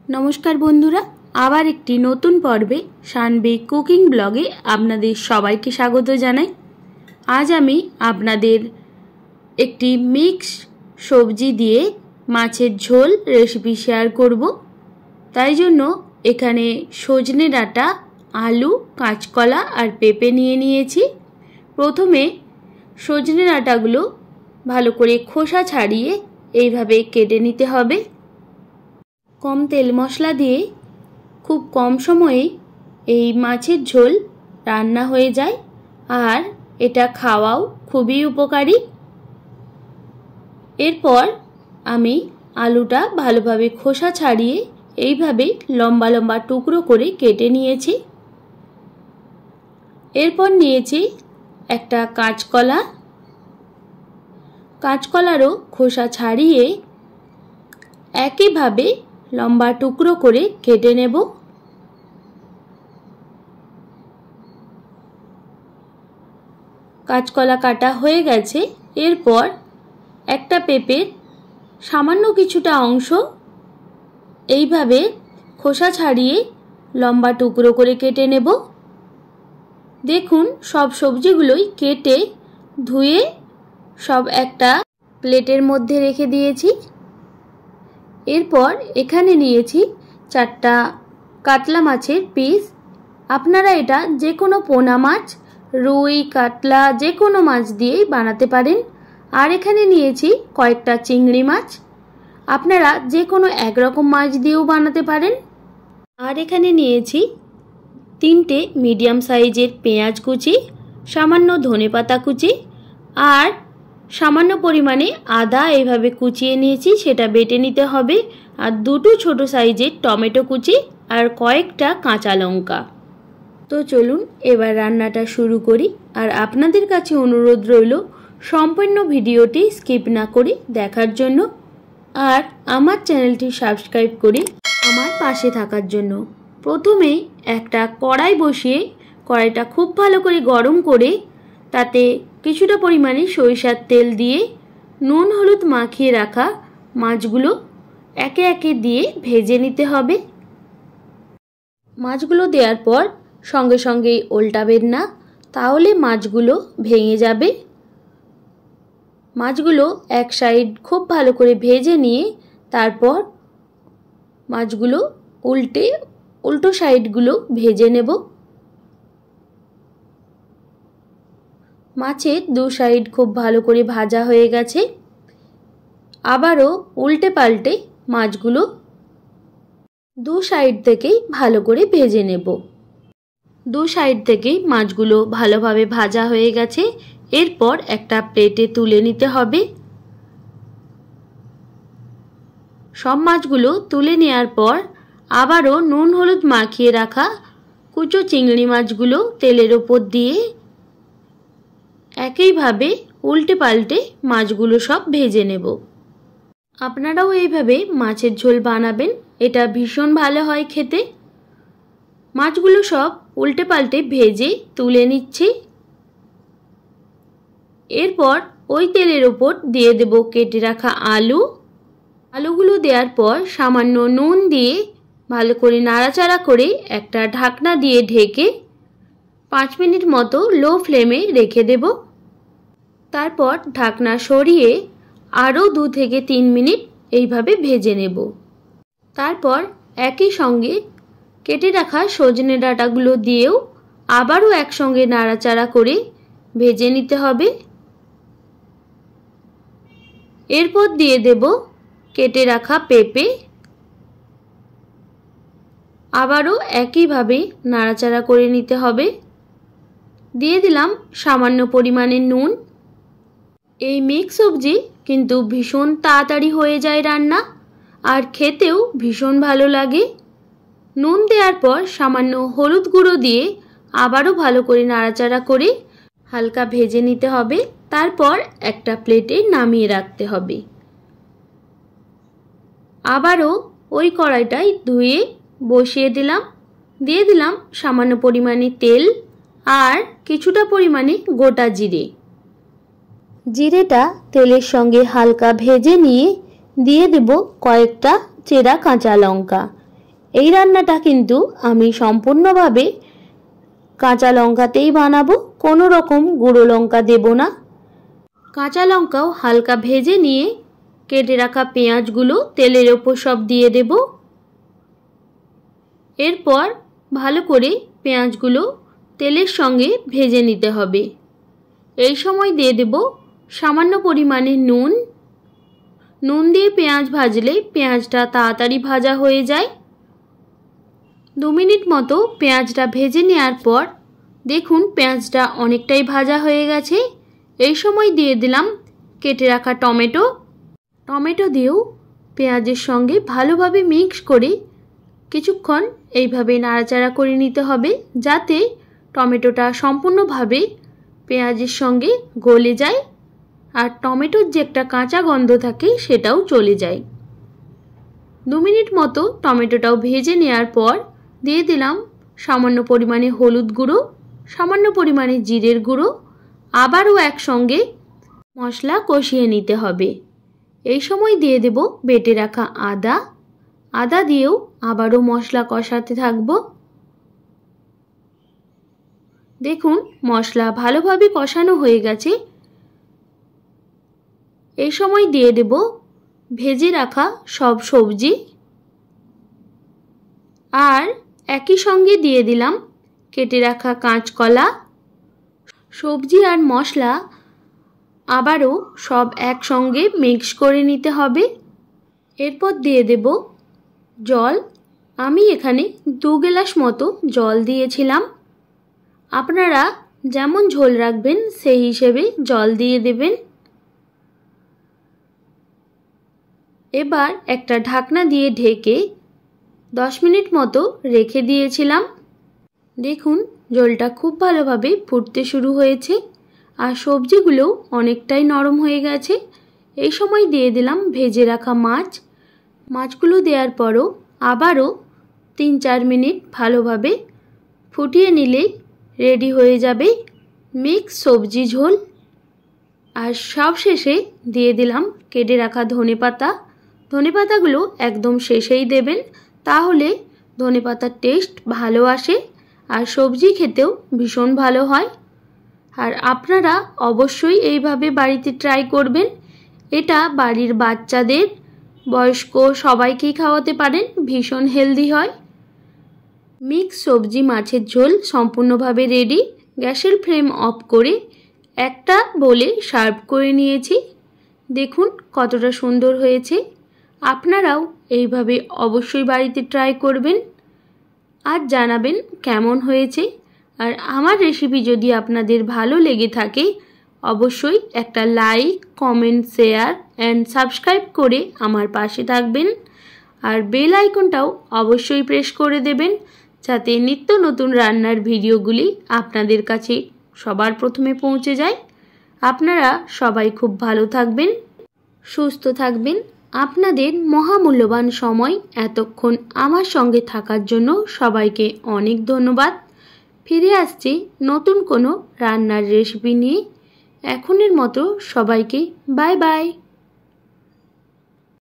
नमस्कार बंधुरा आबार एकटी नतून पर्वे सानवी कुकिंग ब्लगे आपनादेर सबाइके स्वागत जानाई। आज आमी आपनादेर एकटी मिक्स सब्जी दिए माछेर झोल रेसिपि शेयर करब। ताई जोन्नो एखाने सजने डाटा आलू काँचकला और पेঁপে निये निয়েছি। प्रथमे सजने डाटागुलो भालो करे खोसा छाड़िए एइभाবে केटे निते हबे। कम तेल मशला दिए खूब कम समये এই মাছের ঝোল রান্না হয়ে যায় আর এটা খাওয়াও খুবই উপকারী। এরপর আমি আলুটা ভালোভাবে খোসা ছাড়িয়ে এইভাবে লম্বা লম্বা টুকরো করে কেটে নিয়েছি। এরপর নিয়েছি একটা কাঁচকলা, কাঁচকলারও খোসা ছাড়িয়ে একইভাবে लम्बा टुकरो करे केटे नेब। काँचकला काटा हये गेछे। एरपर एकटा पेঁপের सामान्य किछुटा अंश एइभाবে खोसा छाड़िए लम्बा टुकरो करे केटे नेब। देखुन सब सब्जिगुलोई केटे धुए सब एकटा प्लेटेर मध्य रेखे दिएछि। एरपर एखाने निয়েছি चारटा कातला माछेर पिस। आपनारा एटा जे कोनो पोना माछ, रुई, कातला जे कोनो माछ दिए बानाते पारेन। आर एखाने निয়েছি कयेकटा चिंगड़ी माछ। आपनारा जे कोनो एक रकम माछ दिएও बानाते पारेन। आर एखाने निয়েছি तीनटे मीडियम साइजेर पेঁয়াজ कुचि, सामान्य धनेपाता कुचि और सामान्य परिमाणे आदा एइभाবে कुचिए निয়েছি, सेटा बेटे निते हबे। और दुटो छोटो साइजेर टमेटो कुचि और कयेकटा काँचा लंका। तो चलुन एबार रान्नाटा शुरू करी। और आपनादेर काछे अनुरोध रइल सम्पूर्ण भिडियोटी स्किप ना करे देखार जोन्नो और आमार चैनलटी सबस्क्राइब करे आमार पाशे थाकार जोन्नो। प्रथमे एकटा कड़ाई बसिए कड़ाईटा खूब भालो करे गरम करे ताते কিছুটা পরিমাণে সরিষার তেল দিয়ে নুন হলুদ মাখিয়ে রাখা মাছগুলো একে একে দিয়ে ভেজে নিতে হবে। মাছগুলো দেওয়ার পর সঙ্গে সঙ্গে উল্টাবেন না, তাহলে মাছগুলো ভেঙে যাবে। মাছগুলো এক সাইড খুব ভালো করে ভেজে নিয়ে তারপর মাছগুলো উল্টো সাইডগুলো ভেজে নেব। মাছের দু সাইড খুব ভালো করে ভাজা হয়ে গেছে। আবারও উল্টে পাল্টে মাছগুলো দু সাইড থেকেই ভালো করে ভেজে নেব। দু সাইড থেকেই মাছগুলো ভালোভাবে ভাজা হয়ে গেছে। এরপর একটা প্লেটে তুলে নিতে হবে। সব মাছগুলো তুলে নেওয়ার পর আবারও নুন হলুদ মাখিয়ে রাখা কুচো চিংড়ি মাছগুলো তেলের ওপর দিয়ে একইভাবে উল্টে পাল্টে মাছগুলো সব ভেজে নেব। আপনারাও এইভাবে মাছের ঝোল বানাবেন, এটা ভীষণ ভালো হয় খেতে। মাছগুলো সব উল্টে পাল্টে ভেজে তুলে নিচ্ছি। এরপর ওই তেলের ওপর দিয়ে দেব কেটে রাখা আলু। আলুগুলো দেওয়ার পর সামান্য নুন দিয়ে ভালো করে নাড়াচাড়া করে একটা ঢাকনা দিয়ে ঢেকে 5 মিনিট মতো লো ফ্লেমে রেখে দেব। তারপর ঢাকনা সরিয়ে আরও 2 থেকে 3 মিনিট এইভাবে ভেজে নেব। তারপর একই সঙ্গে কেটে রাখা সজনে ডাঁটাগুলো দিয়েও আবারও একসঙ্গে নাড়াচাড়া করে ভেজে নিতে হবে। এরপর দিয়ে দেব কেটে রাখা পেঁপে। আবারও একইভাবে নাড়াচাড়া করে নিতে হবে। দিয়ে দিলাম সামান্য পরিমাণে নুন। এই মিক্স সবজি কিন্তু ভীষণ তাড়াতাড়ি হয়ে যায় রান্না আর খেতেও ভীষণ ভালো লাগে। নুন দেওয়ার পর সামান্য হলুদ গুঁড়ো দিয়ে আবারও ভালো করে নাড়াচাড়া করে হালকা ভেজে নিতে হবে। তারপর একটা প্লেটে নামিয়ে রাখতে হবে। আবারও ওই কড়াইটাই ধুয়ে বসিয়ে দিলাম। দিয়ে দিলাম সামান্য পরিমাণে তেল আর কিছুটা পরিমাণে গোটা জিরে। জিরেটা তেলের সঙ্গে হালকা ভেজে নিয়ে দিয়ে দেব কয়েকটা চেরা কাঁচা লঙ্কা। এই রান্নাটা কিন্তু আমি সম্পূর্ণভাবে কাঁচা লঙ্কাতেই বানাবো, কোনো রকম গুঁড়ো লঙ্কা দেব না। কাঁচা লঙ্কাও হালকা ভেজে নিয়ে কেটে রাখা পেঁয়াজগুলো তেলের ওপর সব দিয়ে দেব। এরপর ভালো করে পেঁয়াজগুলো তেলের সঙ্গে ভেজে নিতে হবে। এই সময় দিয়ে দেব সামান্য পরিমাণে নুন। নুন দিয়ে পেঁয়াজ ভাজলে পেঁয়াজটা তাড়াতাড়ি ভাজা হয়ে যায়। 2 মিনিট মতো পেঁয়াজটা ভেজে নেওয়ার পর দেখুন পেঁয়াজটা অনেকটাই ভাজা হয়ে গেছে। এই সময় দিয়ে দিলাম কেটে রাখা টমেটো। টমেটো দিয়েও পেঁয়াজের সঙ্গে ভালোভাবে মিক্স করে কিছুক্ষণ এইভাবে নাড়াচাড়া করে নিতে হবে, যাতে টমেটোটা সম্পূর্ণভাবে পেঁয়াজের সঙ্গে গলে যায় আর টমেটোর যে একটা কাঁচা গন্ধ থাকে সেটাও চলে যায়। 2 মিনিট মতো টমেটোটাও ভেজে নেওয়ার পর দিয়ে দিলাম সামান্য পরিমাণে হলুদ গুঁড়ো, সামান্য পরিমাণে জিরের গুঁড়ো। আবারও একসঙ্গে মশলা কষিয়ে নিতে হবে। এই সময় দিয়ে দেব বেটে রাখা আদা। আদা দিয়েও আবারও মশলা কষাতে থাকবো। দেখুন মশলা ভালোভাবে কষানো হয়ে গেছে। এই সময় দিয়ে দেব ভেজে রাখা সব সবজি আর একই সঙ্গে দিয়ে দিলাম কেটে রাখা কাঁচকলা। সবজি আর মশলা আবারও সব একসঙ্গে মিক্স করে নিতে হবে। এরপর দিয়ে দেব জল। আমি এখানে 2 গ্লাস মতো জল দিয়েছিলাম। আপনারা যেমন ঝোল রাখবেন সেই হিসেবে জল দিয়ে দেবেন। এবার একটা ঢাকনা দিয়ে ঢেকে 10 মিনিট মতো রেখে দিয়েছিলাম। দেখুন জলটা খুব ভালোভাবে ফুটতে শুরু হয়েছে আর সবজিগুলো অনেকটাই নরম হয়ে গেছে। এই সময় দিয়ে দিলাম ভেজে রাখা মাছ। মাছগুলো দেওয়ার পরও আবারও 3-4 মিনিট ভালোভাবে ফুটিয়ে নিলেই রেডি হয়ে যাবে মিক্স সবজি ঝোল। আর সবশেষে দিয়ে দিলাম কেটে রাখা ধনেপাতা। ধনেপাতাগুলো একদম শেষেই দেবেন, তাহলে ধনেপাতার টেস্ট ভালো আসে আর সবজি খেতেও ভীষণ ভালো হয়। আর আপনারা অবশ্যই এইভাবে বাড়িতে ট্রাই করবেন। এটা বাড়ির বাচ্চাদের, বয়স্ক সবাইকেই খাওয়াতে পারেন, ভীষণ হেলদি হয়। মিক্স সবজি মাছের ঝোল সম্পূর্ণভাবে রেডি। গ্যাসের ফ্লেম অফ করে একটা বলে সার্ভ করে নিয়েছি। দেখুন কতটা সুন্দর হয়েছে। আপনারাও এইভাবে অবশ্যই বাড়িতে ট্রাই করবেন আর জানাবেন কেমন হয়েছে। আর আমার রেসিপি যদি আপনাদের ভালো লেগে থাকে অবশ্যই একটা like, comment, share and subscribe করে আমার পাশে থাকবেন। আর বেল আইকনটাও অবশ্যই প্রেস করে দেবেন, যাতে নিত্য নতুন রান্নার ভিডিওগুলি আপনাদের কাছে সবার প্রথমে পৌঁছে যায়। আপনারা সবাই খুব ভালো থাকবেন, সুস্থ থাকবেন। আপনাদের মহামূল্যবান সময় এতক্ষণ আমার সঙ্গে থাকার জন্য সবাইকে অনেক ধন্যবাদ। ফিরে আসছি নতুন কোনো রান্নার রেসিপি নিয়ে। এখনের মতো সবাইকে বাই বাই।